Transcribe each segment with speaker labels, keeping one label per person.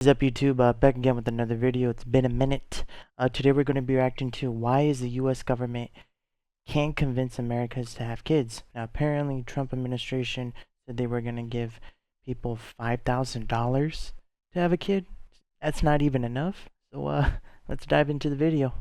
Speaker 1: What is up, YouTube? Back again with another video. It's been a minute. Today we're going to be reacting to why is the U.S. government can't convince Americans to have kids. Now, apparently, Trump administration said they were going to give people $5,000 to have a kid. That's not even enough. So, let's dive into the video.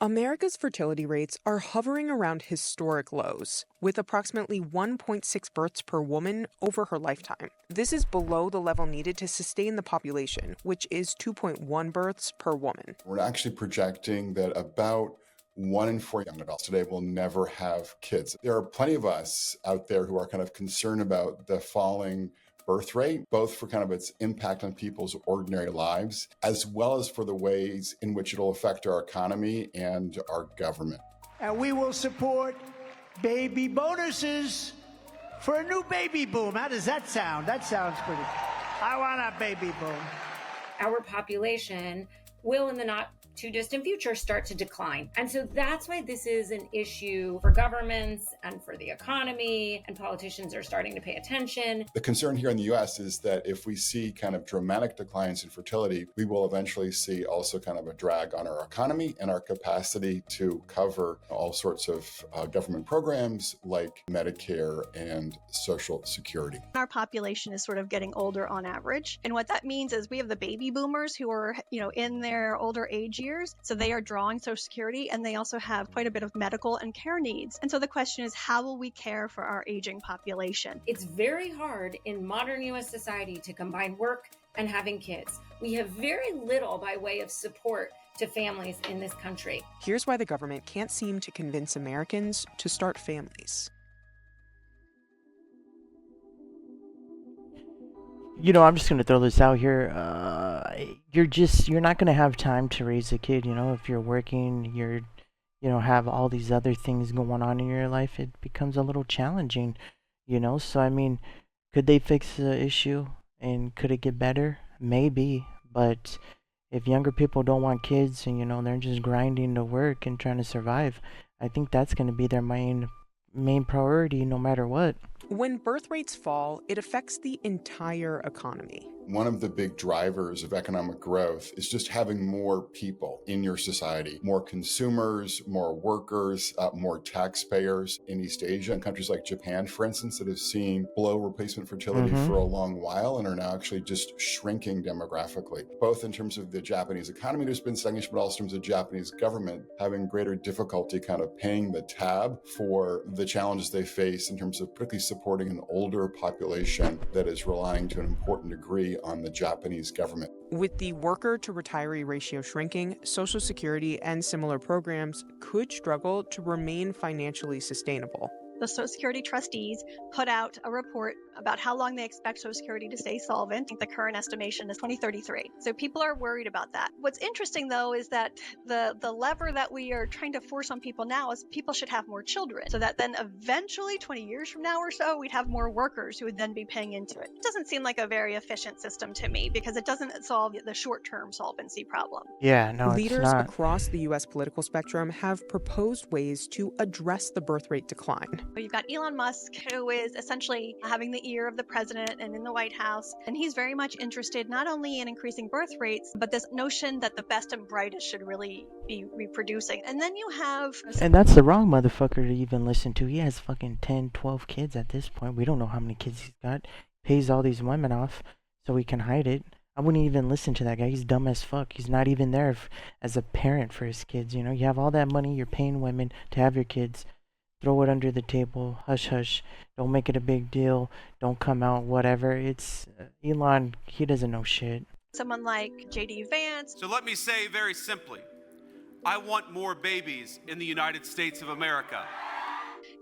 Speaker 2: America's fertility rates are hovering around historic lows, with approximately 1.6 births per woman over her lifetime. This is below the level needed to sustain the population, which is 2.1 births per woman.
Speaker 3: We're actually projecting that about 1 in 4 young adults today will never have kids. There are plenty of us out there who are kind of concerned about the falling birth rate, both for kind of its impact on people's ordinary lives, as well as for the ways in which it'll affect our economy and our government.
Speaker 4: And we will support baby bonuses for a new baby boom. How does that sound? That sounds pretty. I want a baby boom.
Speaker 5: Our population will in the not too distant future start to decline. And so that's why this is an issue for governments and for the economy, and politicians are starting to pay attention.
Speaker 3: The concern here in the US is that if we see kind of dramatic declines in fertility, we will eventually see also kind of a drag on our economy and our capacity to cover all sorts of government programs like Medicare and Social Security.
Speaker 6: Our population is sort of getting older on average. And what that means is we have the baby boomers who are, in their older age years. So they are drawing Social Security, and they also have quite a bit of medical and care needs. And so the question is, how will we care for our aging population?
Speaker 5: It's very hard in modern US society to combine work and having kids. We have very little by way of support to families in this country.
Speaker 2: Here's why the government can't seem to convince Americans to start families.
Speaker 1: I'm just gonna throw this out here. You're not gonna have time to raise a kid. If you're working, have all these other things going on in your life. It becomes a little challenging. So I mean, could they fix the issue and could it get better? Maybe, but if younger people don't want kids and they're just grinding to work and trying to survive, I think that's gonna be their main priority, no matter what.
Speaker 2: When birth rates fall, it affects the entire economy.
Speaker 3: One of the big drivers of economic growth is just having more people in your society, more consumers, more workers, more taxpayers. In East Asia and countries like Japan, for instance, that have seen below replacement fertility for a long while and are now actually just shrinking demographically, both in terms of the Japanese economy that's been stagnation, but also in terms of the Japanese government having greater difficulty kind of paying the tab for the challenges they face in terms of particularly supporting an older population that is relying to an important degree on the Japanese government.
Speaker 2: With the worker to retiree ratio shrinking, Social Security and similar programs could struggle to remain financially sustainable.
Speaker 6: The Social Security trustees put out a report about how long they expect Social Security to stay solvent. I think the current estimation is 2033. So people are worried about that. What's interesting, though, is that the lever that we are trying to force on people now is people should have more children, so that then eventually, 20 years from now or so, we'd have more workers who would then be paying into it. It doesn't seem like a very efficient system to me because it doesn't solve the short-term solvency problem.
Speaker 1: Yeah, no,
Speaker 2: Leaders
Speaker 1: it's not.
Speaker 2: across the U.S. political spectrum have proposed ways to address the birth rate decline.
Speaker 6: You've got Elon Musk, who is essentially having the ear of the president and in the White House, and he's very much interested not only in increasing birth rates, but this notion that the best and brightest should really be reproducing. And then you have...
Speaker 1: And that's the wrong motherfucker to even listen to. He has fucking 10, 12 kids at this point. We don't know how many kids he's got. Pays all these women off so he can hide it. I wouldn't even listen to that guy. He's dumb as fuck. He's not even there as a parent for his kids. You have all that money. You're paying women to have your kids. Throw it under the table. Hush, hush. Don't make it a big deal. Don't come out, whatever. It's Elon, he doesn't know shit.
Speaker 6: Someone like J.D. Vance.
Speaker 7: So let me say very simply, I want more babies in the United States of America.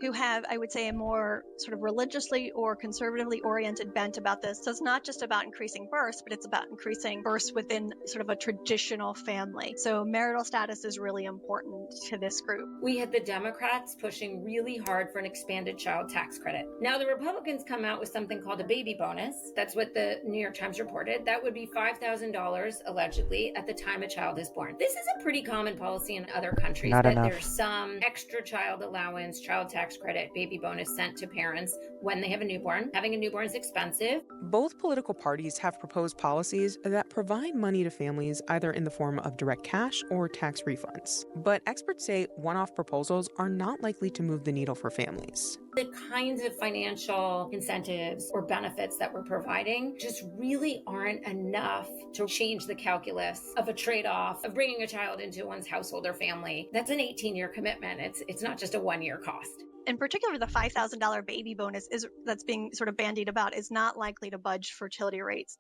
Speaker 6: Who have, I would say, a more sort of religiously or conservatively oriented bent about this. So it's not just about increasing births, but it's about increasing births within sort of a traditional family. So marital status is really important to this group.
Speaker 5: We had the Democrats pushing really hard for an expanded child tax credit. Now the Republicans come out with something called a baby bonus. That's what the New York Times reported. That would be $5,000 allegedly at the time a child is born. This is a pretty common policy in other countries.
Speaker 1: Not
Speaker 5: that
Speaker 1: enough.
Speaker 5: There's some extra child allowance, child tax tax credit baby bonus sent to parents when they have a newborn. Having a newborn is expensive.
Speaker 2: Both political parties have proposed policies that provide money to families either in the form of direct cash or tax refunds. But experts say one-off proposals are not likely to move the needle for families.
Speaker 5: The kinds of financial incentives or benefits that we're providing just really aren't enough to change the calculus of a trade-off of bringing a child into one's household or family. That's an 18-year commitment. It's not just a one-year cost.
Speaker 6: In particular, the $5,000 baby bonus that's being sort of bandied about is not likely to budge fertility rates.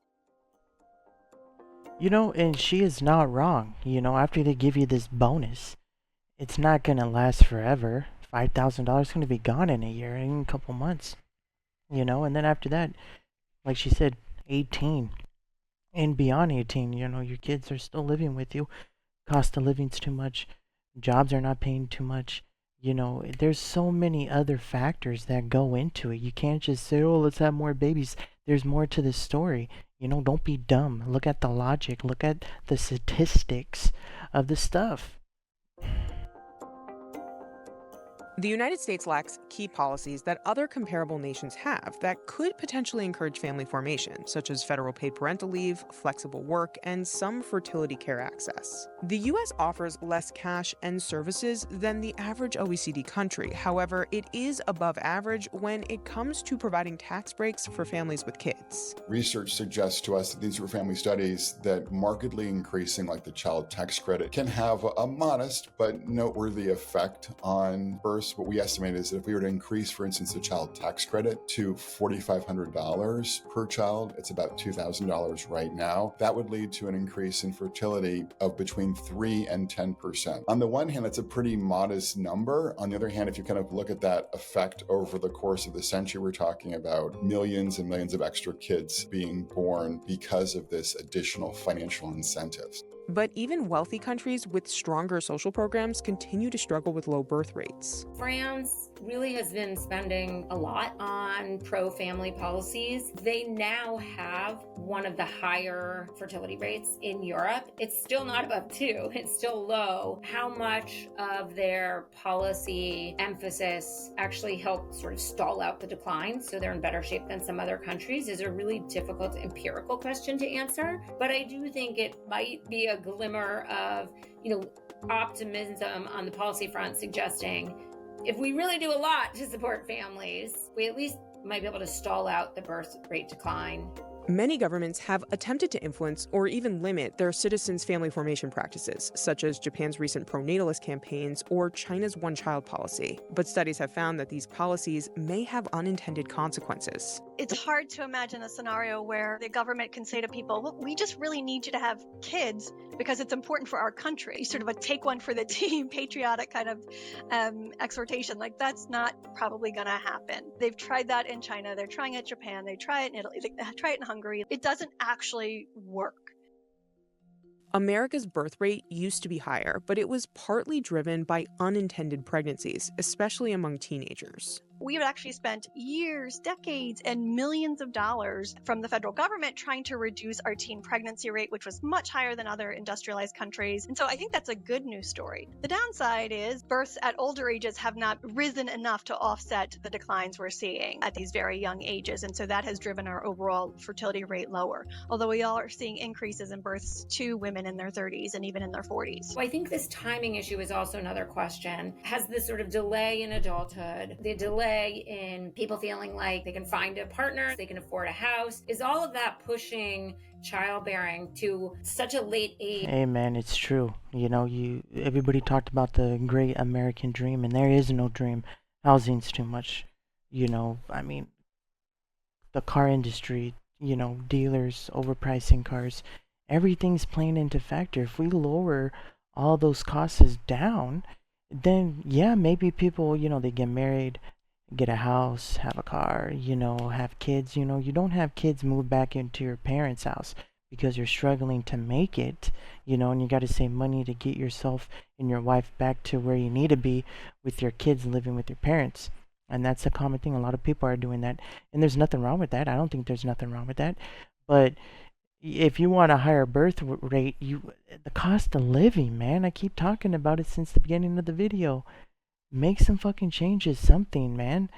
Speaker 1: You know, and she is not wrong. You know, after they give you this bonus, it's not going to last forever. $5,000 is going to be gone in a year, in a couple months. You know, and then after that, like she said, 18 and beyond 18, you know, your kids are still living with you. Cost of living's too much. Jobs are not paying too much. You know, there's so many other factors that go into it. You can't just say, oh, let's have more babies. There's more to the story. You know, don't be dumb. Look at the logic. Look at the statistics of the stuff.
Speaker 2: The United States lacks key policies that other comparable nations have that could potentially encourage family formation, such as federal paid parental leave, flexible work, and some fertility care access. The U.S. offers less cash and services than the average OECD country. However, it is above average when it comes to providing tax breaks for families with kids.
Speaker 3: Research suggests to us that these are family studies that markedly increasing, like the child tax credit, can have a modest but noteworthy effect on births. What we estimate is that if we were to increase, for instance, the child tax credit to $4,500 per child, it's about $2,000 right now, that would lead to an increase in fertility of between 3 and 10%. On the one hand, that's a pretty modest number. On the other hand, if you kind of look at that effect over the course of the century, we're talking about millions and millions of extra kids being born because of this additional financial incentives.
Speaker 2: But even wealthy countries with stronger social programs continue to struggle with low birth rates.
Speaker 5: France really has been spending a lot on pro-family policies. They now have one of the higher fertility rates in Europe. It's still not above 2, it's still low. How much of their policy emphasis actually helped sort of stall out the decline so they're in better shape than some other countries is a really difficult empirical question to answer. But I do think it might be a glimmer of, optimism on the policy front, suggesting if we really do a lot to support families, we at least might be able to stall out the birth rate decline.
Speaker 2: Many governments have attempted to influence or even limit their citizens' family formation practices, such as Japan's recent pro-natalist campaigns or China's one-child policy. But studies have found that these policies may have unintended consequences.
Speaker 6: It's hard to imagine a scenario where the government can say to people, well, we just really need you to have kids because it's important for our country. Sort of a take one for the team, patriotic kind of exhortation. Like, that's not probably going to happen. They've tried that in China. They're trying it in Japan. They try it in Italy. They try it in Hungary. It doesn't actually work.
Speaker 2: America's birth rate used to be higher, but it was partly driven by unintended pregnancies, especially among teenagers.
Speaker 6: We have actually spent years, decades, and millions of dollars from the federal government trying to reduce our teen pregnancy rate, which was much higher than other industrialized countries. And so I think that's a good news story. The downside is births at older ages have not risen enough to offset the declines we're seeing at these very young ages. And so that has driven our overall fertility rate lower, although we all are seeing increases in births to women in their 30s and even in their 40s.
Speaker 5: So I think this timing issue is also another question. Has this sort of delay in adulthood, the delay in people feeling like they can find a partner, they can afford a house, is all of that pushing childbearing to such a late age?
Speaker 1: Hey man, it's true. Everybody talked about the great American dream, and there is no dream. Housing's too much. The car industry, dealers overpricing cars. Everything's playing into factor. If we lower all those costs down, then yeah, maybe people, they get married, get a house, have a car, have kids. You don't have kids move back into your parents' house because you're struggling to make it, and you got to save money to get yourself and your wife back to where you need to be with your kids living with your parents. And that's a common thing. A lot of people are doing that, and there's nothing wrong with that. I don't think there's nothing wrong with that. But if you want a higher birth rate, the cost of living, man, I keep talking about it since the beginning of the video. Make some fucking changes, something, man.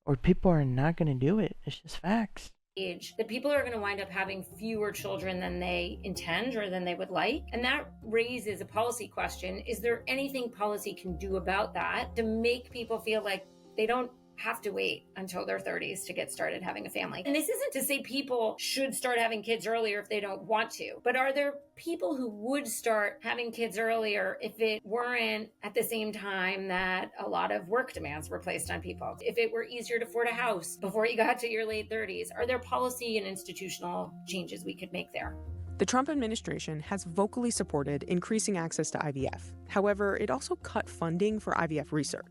Speaker 1: Or people are not gonna do it. It's just facts.
Speaker 5: Age that people are going to wind up having fewer children than they intend or than they would like. And that raises a policy question. Is there anything policy can do about that to make people feel like they don't have to wait until their 30s to get started having a family? And this isn't to say people should start having kids earlier if they don't want to, but are there people who would start having kids earlier if it weren't at the same time that a lot of work demands were placed on people? If it were easier to afford a house before you got to your late 30s? Are there policy and institutional changes we could make there?
Speaker 2: The Trump administration has vocally supported increasing access to IVF. However, it also cut funding for IVF research.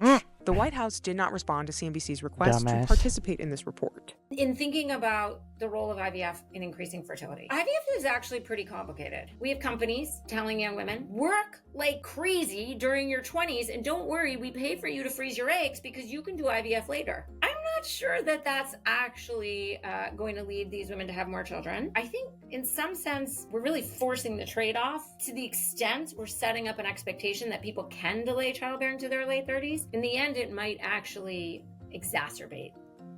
Speaker 2: The White House did not respond to CNBC's request to participate in this report.
Speaker 5: In thinking about the role of IVF in increasing fertility, IVF is actually pretty complicated. We have companies telling young women, work like crazy during your 20s, and don't worry, we pay for you to freeze your eggs because you can do IVF later. I'm not sure that that's actually going to lead these women to have more children. I think in some sense, we're really forcing the trade-off to the extent we're setting up an expectation that people can delay childbearing to their late 30s. In the end, it might actually exacerbate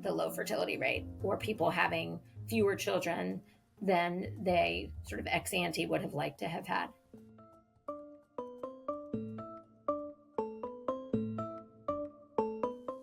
Speaker 5: the low fertility rate, or people having fewer children than they sort of ex ante would have liked to have had.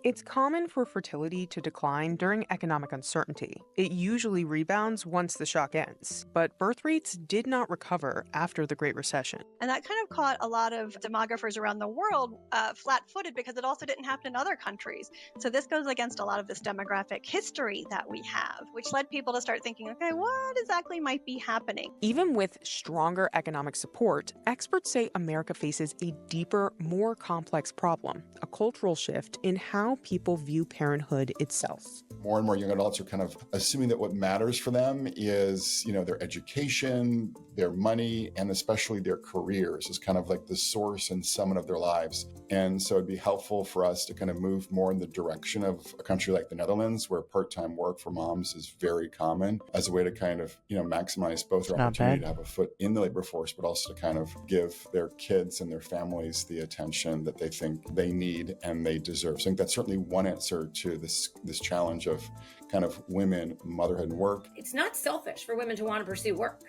Speaker 2: It's common for fertility to decline during economic uncertainty. It usually rebounds once the shock ends, but birth rates did not recover after the Great Recession.
Speaker 6: And that kind of caught a lot of demographers around the world flat-footed because it also didn't happen in other countries. So this goes against a lot of this demographic history that we have, which led people to start thinking, okay, what exactly might be happening?
Speaker 2: Even with stronger economic support, experts say America faces a deeper, more complex problem, a cultural shift in how people view parenthood itself.
Speaker 3: More and more young adults are kind of assuming that what matters for them is, their education, their money, and especially their careers is kind of like the source and summit of their lives. And so it'd be helpful for us to kind of move more in the direction of a country like the Netherlands, where part-time work for moms is very common, as a way to kind of, maximize both their opportunity to have a foot in the labor force, but also to kind of give their kids and their families the attention that they think they need and they deserve. So I think that's certainly one answer to this challenge of kind of women, motherhood, and work.
Speaker 5: It's not selfish for women to want to pursue work.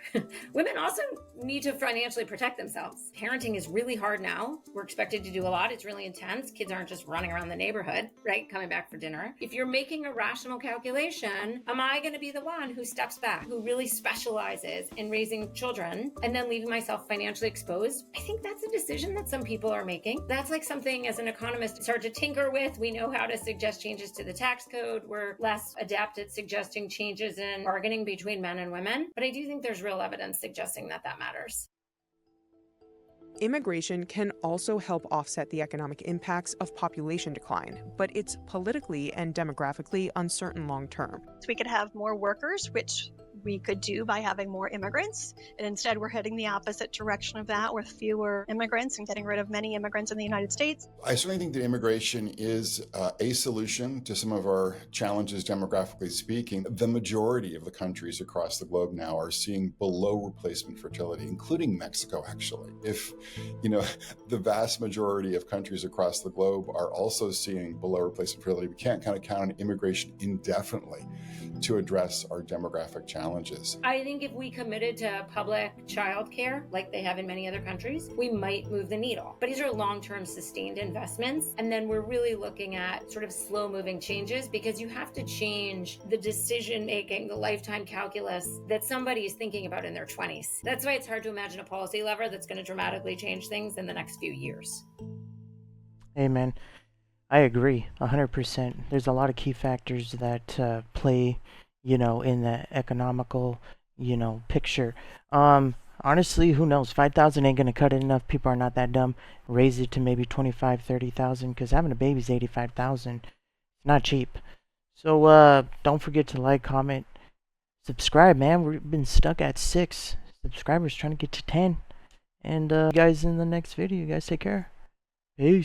Speaker 5: Women also need to financially protect themselves. Parenting is really hard now. We're expected to do a lot. It's really intense. Kids aren't just running around the neighborhood, right? Coming back for dinner. If you're making a rational calculation, am I going to be the one who steps back, who really specializes in raising children and then leaving myself financially exposed? I think that's a decision that some people are making. That's like something as an economist start to tinker with. We know how to suggest changes to the tax code. We're less adept at suggesting changes in bargaining between men and women, but I do think there's real evidence suggesting that matters.
Speaker 2: Immigration can also help offset the economic impacts of population decline, but it's politically and demographically uncertain long term.
Speaker 6: So we could have more workers, which we could do by having more immigrants, and instead we're heading the opposite direction of that with fewer immigrants and getting rid of many immigrants in the United States.
Speaker 3: I certainly think that immigration is a solution to some of our challenges demographically speaking. The majority of the countries across the globe now are seeing below replacement fertility, including Mexico, actually. If, the vast majority of countries across the globe are also seeing below replacement fertility, we can't kind of count on immigration indefinitely to address our demographic challenges.
Speaker 5: I think if we committed to public childcare, like they have in many other countries, we might move the needle. But these are long-term sustained investments. And then we're really looking at sort of slow-moving changes, because you have to change the decision-making, the lifetime calculus that somebody is thinking about in their 20s. That's why it's hard to imagine a policy lever that's going to dramatically change things in the next few years.
Speaker 1: Amen. I agree 100%. There's a lot of key factors that play, in the economical, picture. Honestly, who knows? 5,000 ain't gonna cut it enough. People are not that dumb. Raise it to maybe 25, 30,000, because having a baby is 85,000. It's not cheap. So don't forget to like, comment, subscribe, man. We've been stuck at 6 subscribers, trying to get to 10. And you guys in the next video. You guys take care. Peace.